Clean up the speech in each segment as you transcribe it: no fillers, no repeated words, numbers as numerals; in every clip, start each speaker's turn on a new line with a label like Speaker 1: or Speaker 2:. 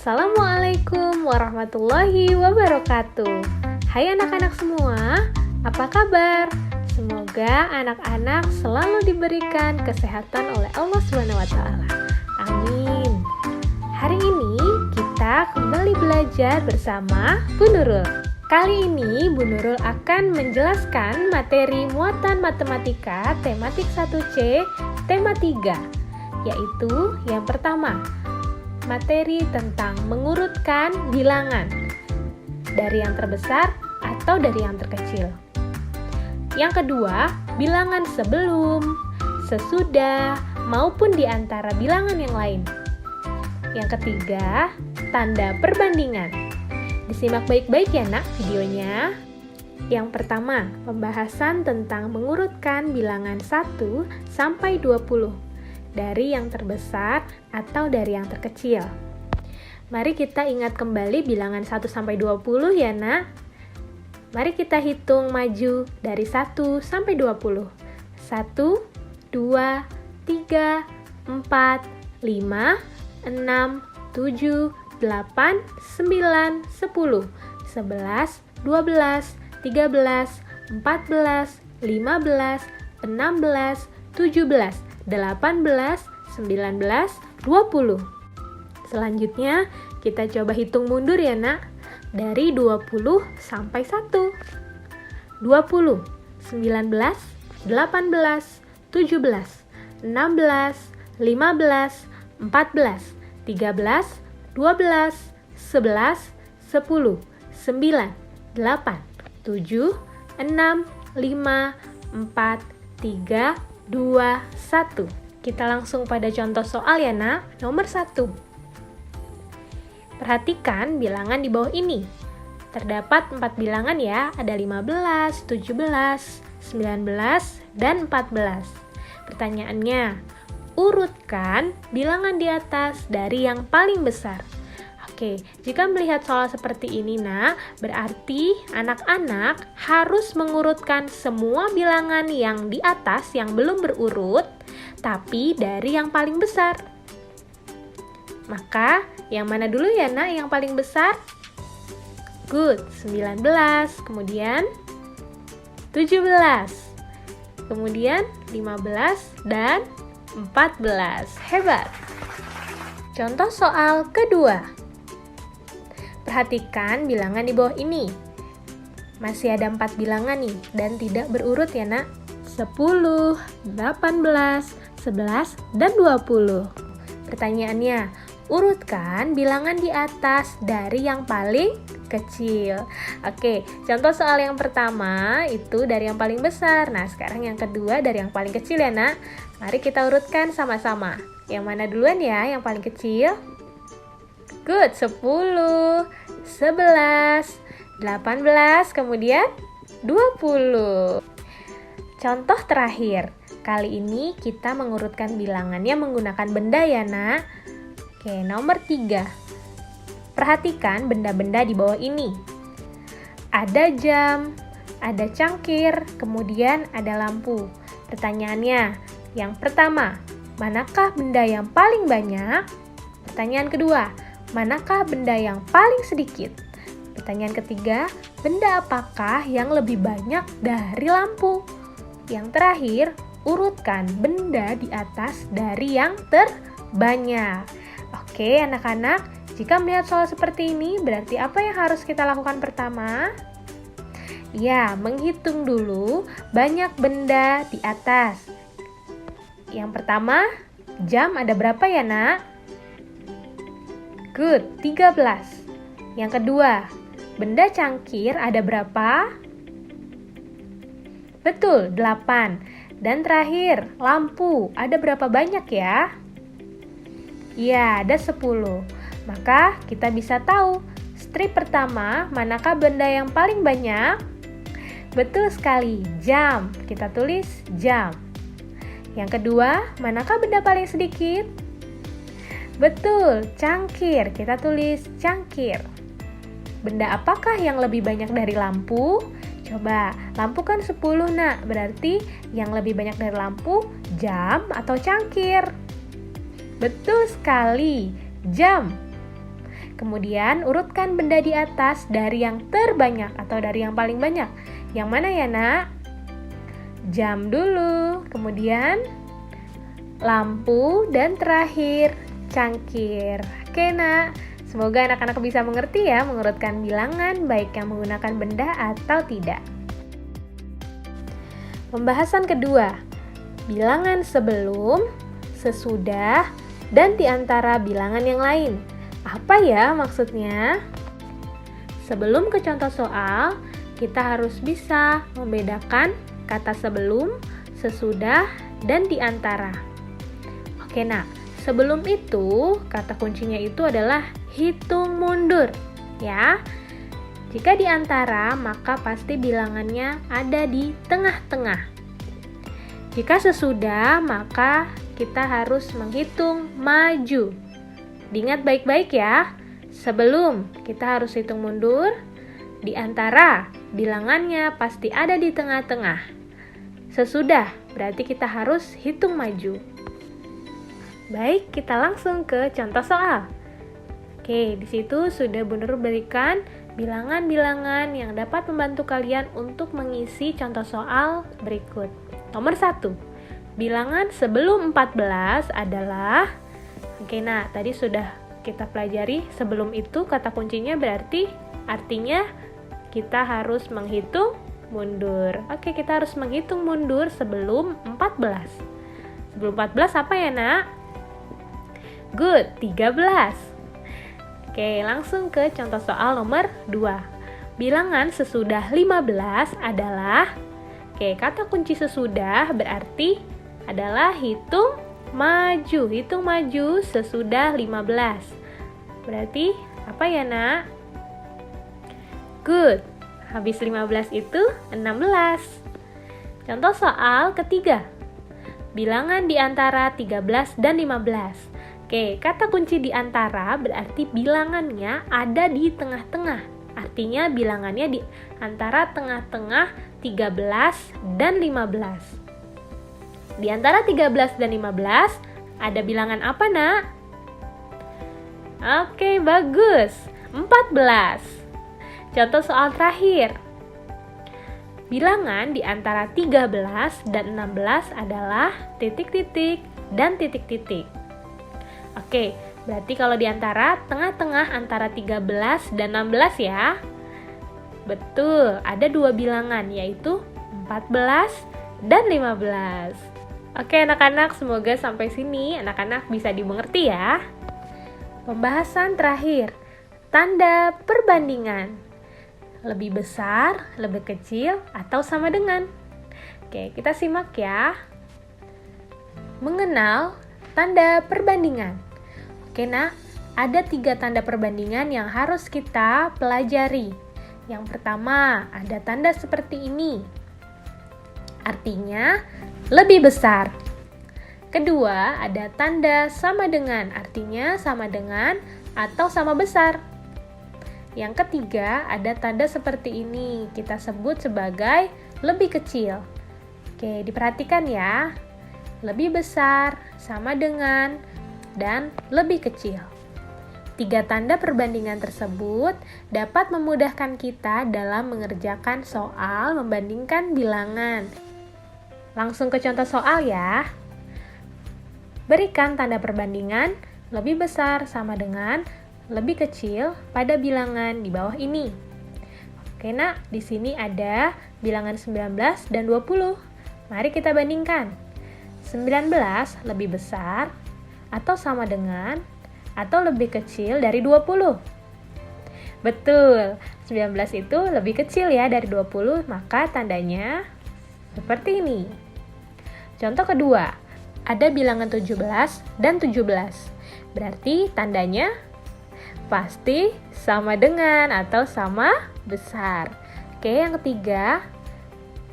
Speaker 1: Assalamualaikum warahmatullahi wabarakatuh. Hai anak-anak semua, apa kabar? Semoga anak-anak selalu diberikan kesehatan oleh Allah SWT. Amin. Hari ini kita kembali belajar bersama Bu Nurul. Kali ini Bu Nurul akan menjelaskan materi muatan matematika tematik 1C tema 3, yaitu yang pertama, materi tentang mengurutkan bilangan dari yang terbesar atau dari yang terkecil. Yang kedua, bilangan sebelum, sesudah, maupun di antara bilangan yang lain. Yang ketiga, tanda perbandingan. Disimak baik-baik ya nak videonya. Yang pertama, pembahasan tentang mengurutkan bilangan 1 sampai 20. Dari yang terbesar atau dari yang terkecil. Mari kita ingat kembali bilangan 1 sampai 20 ya nak. Mari kita hitung maju dari 1 sampai 20. 1, 2, 3, 4, 5, 6, 7, 8, 9, 10, 11, 12, 13, 14, 15, 16, 17, 18, 19, 20. Selanjutnya, kita coba hitung mundur ya nak. Dari 20 sampai 1. 20, 19, 18, 17, 16, 15, 14, 13, 12, 11, 10, 9, 8, 7, 6, 5, 4, 3, 2, 1. Kita langsung pada contoh soal ya nak. Nomor 1. Perhatikan bilangan di bawah ini. Terdapat 4 bilangan ya. Ada 15, 17, 19, dan 14. Pertanyaannya, urutkan bilangan di atas dari yang paling besar. Oke, jika melihat soal seperti ini nak, berarti anak-anak harus mengurutkan semua bilangan yang di atas yang belum berurut, tapi dari yang paling besar. Maka, yang mana dulu ya nak yang paling besar? Good, 19, kemudian 17, kemudian 15, dan 14. Hebat! Contoh soal kedua. Perhatikan bilangan di bawah ini. Masih ada 4 bilangan nih dan tidak berurut ya nak. 10, 18, 11, dan 20. Pertanyaannya, urutkan bilangan di atas dari yang paling kecil. Oke, contoh soal yang pertama itu dari yang paling besar. Nah, sekarang yang kedua dari yang paling kecil ya nak. Mari kita urutkan sama-sama. Yang mana duluan ya yang paling kecil? Good, 10, 11, 18, kemudian 20. Contoh terakhir. Kali ini kita mengurutkan bilangannya menggunakan benda ya nak. Oke, nomor 3. Perhatikan benda-benda di bawah ini. Ada jam, ada cangkir, kemudian ada lampu. Pertanyaannya, yang pertama, manakah benda yang paling banyak? Pertanyaan kedua, manakah benda yang paling sedikit? Pertanyaan ketiga, benda apakah yang lebih banyak dari lampu? Yang terakhir, urutkan benda di atas dari yang terbanyak. Oke anak-anak, jika melihat soal seperti ini, berarti apa yang harus kita lakukan pertama? Ya, menghitung dulu banyak benda di atas. Yang pertama, jam ada berapa ya nak? Good, 13. Yang kedua, benda cangkir ada berapa? Betul, 8. Dan terakhir, lampu ada berapa banyak ya? Ya, ada 10. Maka kita bisa tahu strip pertama manakah benda yang paling banyak? Betul sekali, jam. Kita tulis jam. Yang kedua, manakah benda paling sedikit? Betul, cangkir. Kita tulis cangkir. Benda apakah yang lebih banyak dari lampu? Coba, lampu kan 10 nak. Berarti yang lebih banyak dari lampu, jam atau cangkir? Betul sekali, jam. Kemudian urutkan benda di atas dari yang terbanyak atau dari yang paling banyak. Yang mana ya nak? Jam dulu, kemudian lampu, dan terakhir cangkir. Oke nak, semoga anak-anak bisa mengerti ya mengurutkan bilangan baik yang menggunakan benda atau tidak. Pembahasan kedua, bilangan sebelum, sesudah, dan di antara bilangan yang lain. Apa ya maksudnya? Sebelum ke contoh soal, kita harus bisa membedakan kata sebelum, sesudah, dan di antara. Oke, nah, sebelum itu, kata kuncinya itu adalah hitung mundur, ya. Jika di antara, maka pasti bilangannya ada di tengah-tengah. Jika sesudah, maka kita harus menghitung maju. Diingat baik-baik ya, sebelum kita harus hitung mundur, di antara bilangannya pasti ada di tengah-tengah. Sesudah berarti kita harus hitung maju. Baik, kita langsung ke contoh soal. Oke, di situ sudah Bunda berikan bilangan-bilangan yang dapat membantu kalian untuk mengisi contoh soal berikut. Nomor 1, bilangan sebelum 14 adalah. Oke, nah tadi sudah kita pelajari sebelum itu kata kuncinya berarti artinya kita harus menghitung mundur. Oke, kita harus menghitung mundur sebelum 14. Sebelum 14 apa ya nak? Good, 13. Oke, langsung ke contoh soal nomor 2. Bilangan sesudah 15 adalah. Oke, kata kunci sesudah berarti adalah hitung maju sesudah 15. Berarti apa ya nak? Good. Habis 15 itu 16. Contoh soal ketiga. Bilangan di antara 13 dan 15. Oke, kata kunci di antara berarti bilangannya ada di tengah-tengah. Artinya bilangannya di antara tengah-tengah 13 dan 15. Di antara 13 dan 15, ada bilangan apa, nak? Oke, bagus. 14. Contoh soal terakhir. Bilangan di antara 13 dan 16 adalah titik-titik dan titik-titik. Oke, berarti kalau di antara tengah-tengah antara 13 dan 16 ya. Betul, ada dua bilangan yaitu 14 dan 15. Oke anak-anak, semoga sampai sini anak-anak bisa dimengerti ya. Pembahasan terakhir, tanda perbandingan. Lebih besar, lebih kecil, atau sama dengan. Oke, kita simak ya. Mengenal tanda perbandingan. Oke nak, ada 3 tanda perbandingan yang harus kita pelajari. Yang pertama, ada tanda seperti ini. Artinya, lebih besar. Kedua, ada tanda sama dengan, artinya sama dengan atau sama besar. Yang ketiga, ada tanda seperti ini, kita sebut sebagai lebih kecil. Oke, diperhatikan ya. Lebih besar, sama dengan, dan lebih kecil. 3 tanda perbandingan tersebut dapat memudahkan kita dalam mengerjakan soal membandingkan bilangan. Langsung ke contoh soal ya. Berikan tanda perbandingan lebih besar sama dengan lebih kecil pada bilangan di bawah ini. Oke nak, di sini ada bilangan 19 dan 20. Mari kita bandingkan. 19 lebih besar atau sama dengan atau lebih kecil dari 20. Betul, 19 itu lebih kecil ya dari 20, maka tandanya seperti ini. Contoh kedua, ada bilangan 17 dan 17. Berarti tandanya pasti sama dengan atau sama besar. Oke, yang ketiga,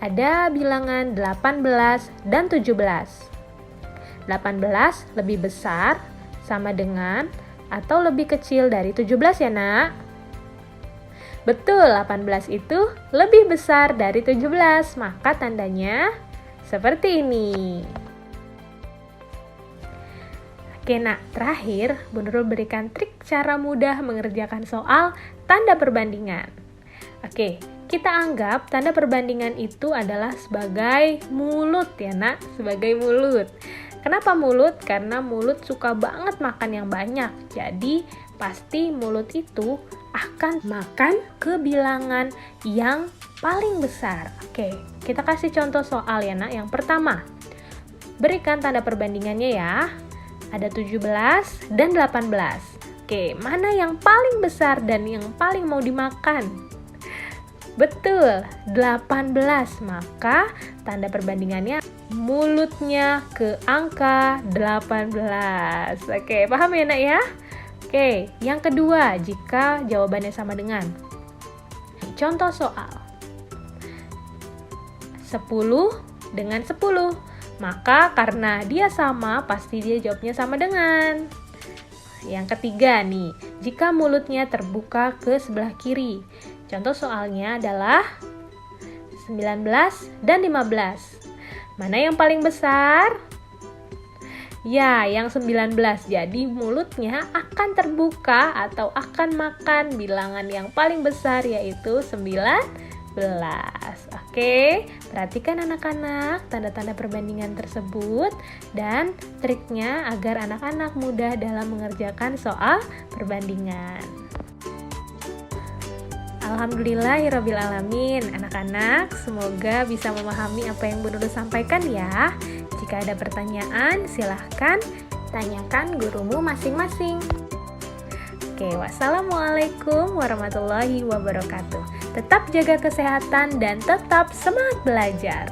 Speaker 1: ada bilangan 18 dan 17. 18 lebih besar, sama dengan, atau lebih kecil dari 17 ya nak? Betul, 18 itu lebih besar dari 17, maka tandanya seperti ini. Oke, nak, terakhir Bu Nurul berikan trik cara mudah mengerjakan soal tanda perbandingan. Oke, kita anggap tanda perbandingan itu adalah sebagai mulut ya nak, sebagai mulut. Kenapa mulut? Karena mulut suka banget makan yang banyak. Jadi pasti mulut itu akan makan ke bilangan yang paling besar. Oke, kita kasih contoh soal ya nak. Yang pertama, berikan tanda perbandingannya ya. Ada 17 dan 18. Oke, mana yang paling besar dan yang paling mau dimakan? Betul, 18. Maka tanda perbandingannya mulutnya ke angka 18. Oke, paham ya nak ya? Oke, yang kedua, jika jawabannya sama dengan contoh soal 10 dengan 10. Maka karena dia sama, pasti dia jawabnya sama dengan. Yang ketiga nih, jika mulutnya terbuka ke sebelah kiri. Contoh soalnya adalah 19 dan 15. Mana yang paling besar? Ya, yang 19. Jadi mulutnya akan terbuka atau akan makan bilangan yang paling besar, yaitu 19. Oke, perhatikan anak-anak tanda-tanda perbandingan tersebut dan triknya agar anak-anak mudah dalam mengerjakan soal perbandingan. Alhamdulillahirrabbilalamin. Anak-anak, semoga bisa memahami apa yang Bu Nurul sampaikan ya. Jika ada pertanyaan, silahkan tanyakan gurumu masing-masing. Oke, wassalamualaikum warahmatullahi wabarakatuh. Tetap jaga kesehatan dan tetap semangat belajar.